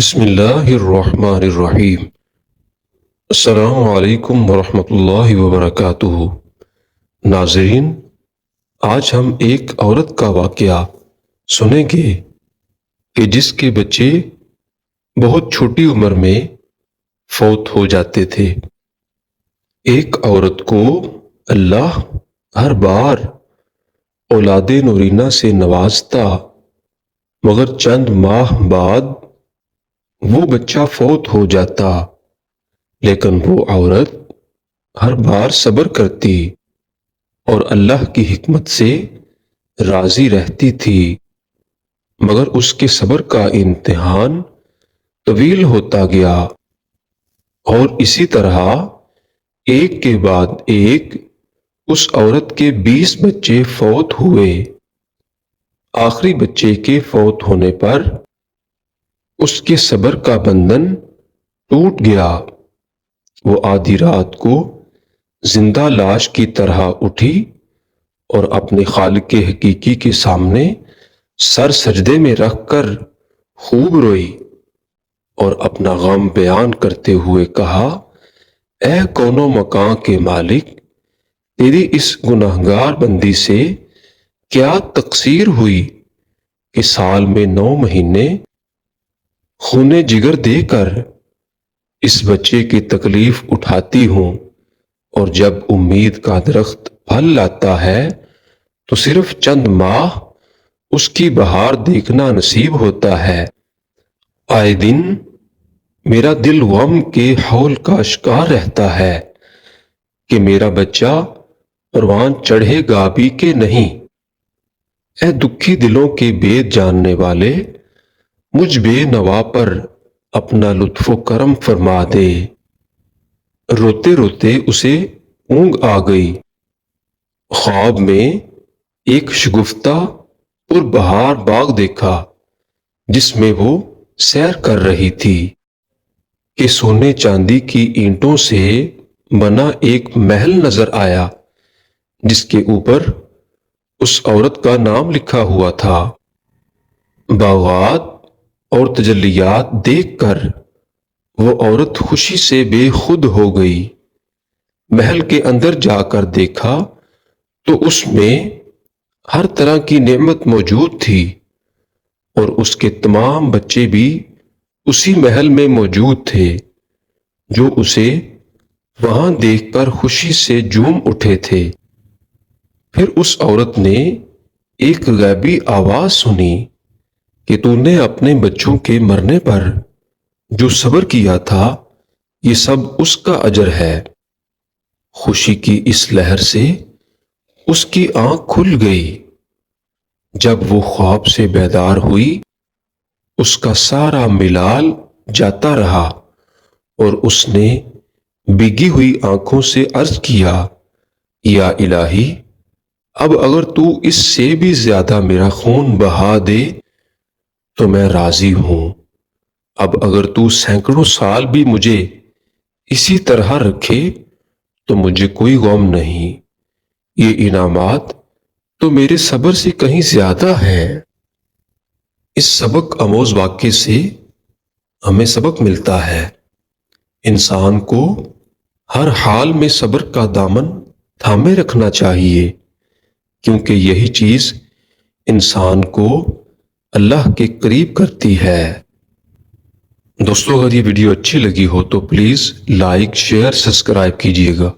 بسم اللہ الرحمن الرحیم۔ السلام علیکم ورحمۃ اللہ وبرکاتہ۔ ناظرین، آج ہم ایک عورت کا واقعہ سنیں گے کہ جس کے بچے بہت چھوٹی عمر میں فوت ہو جاتے تھے۔ ایک عورت کو اللہ ہر بار اولاد نورینہ سے نوازتا، مگر چند ماہ بعد وہ بچہ فوت ہو جاتا، لیکن وہ عورت ہر بار صبر کرتی اور اللہ کی حکمت سے راضی رہتی تھی، مگر اس کے صبر کا امتحان طویل ہوتا گیا اور اسی طرح ایک کے بعد ایک اس عورت کے 20 بچے فوت ہوئے۔ آخری بچے کے فوت ہونے پر اس کے صبر کا بندھن ٹوٹ گیا۔ وہ آدھی رات کو زندہ لاش کی طرح اٹھی اور اپنے خالق حقیقی کے سامنے سر سجدے میں رکھ کر خوب روئی اور اپنا غم بیان کرتے ہوئے کہا، اے کون و مکان کے مالک، تیری اس گناہگار بندی سے کیا تقصیر ہوئی کہ سال میں 9 مہینے خونے جگر دے کر اس بچے کی تکلیف اٹھاتی ہوں، اور جب امید کا درخت پھل لاتا ہے تو صرف چند ماہ اس کی بہار دیکھنا نصیب ہوتا ہے۔ آئے دن میرا دل غم کے ہول کا شکار رہتا ہے کہ میرا بچہ پروان چڑھے گا بھی کہ نہیں۔ اے دکھی دلوں کے بید جاننے والے، مجھ بے نوا پر اپنا لطف و کرم فرما دے۔ روتے روتے اسے اونگ آ گئی۔ خواب میں ایک شگفتہ پر بہار باغ دیکھا جس میں وہ سیر کر رہی تھی کہ سونے چاندی کی اینٹوں سے بنا ایک محل نظر آیا جس کے اوپر اس عورت کا نام لکھا ہوا تھا۔ باغات اور تجلیات دیکھ کر وہ عورت خوشی سے بے خود ہو گئی۔ محل کے اندر جا کر دیکھا تو اس میں ہر طرح کی نعمت موجود تھی اور اس کے تمام بچے بھی اسی محل میں موجود تھے جو اسے وہاں دیکھ کر خوشی سے جھوم اٹھے تھے۔ پھر اس عورت نے ایک غیبی آواز سنی کہ تو نے اپنے بچوں کے مرنے پر جو صبر کیا تھا، یہ سب اس کا اجر ہے۔ خوشی کی اس لہر سے اس کی آنکھ کھل گئی۔ جب وہ خواب سے بیدار ہوئی، اس کا سارا ملال جاتا رہا اور اس نے بھیگی ہوئی آنکھوں سے عرض کیا، یا الہی، اب اگر تو اس سے بھی زیادہ میرا خون بہا دے تو میں راضی ہوں۔ اب اگر تو سینکڑوں سال بھی مجھے اسی طرح رکھے تو مجھے کوئی غم نہیں۔ یہ انعامات تو میرے صبر سے کہیں زیادہ ہے۔ اس سبق آموز واقعے سے ہمیں سبق ملتا ہے، انسان کو ہر حال میں صبر کا دامن تھامے رکھنا چاہیے، کیونکہ یہی چیز انسان کو اللہ کے قریب کرتی ہے۔ دوستو، اگر یہ ویڈیو اچھی لگی ہو تو پلیز لائک، شیئر، سبسکرائب کیجیے گا۔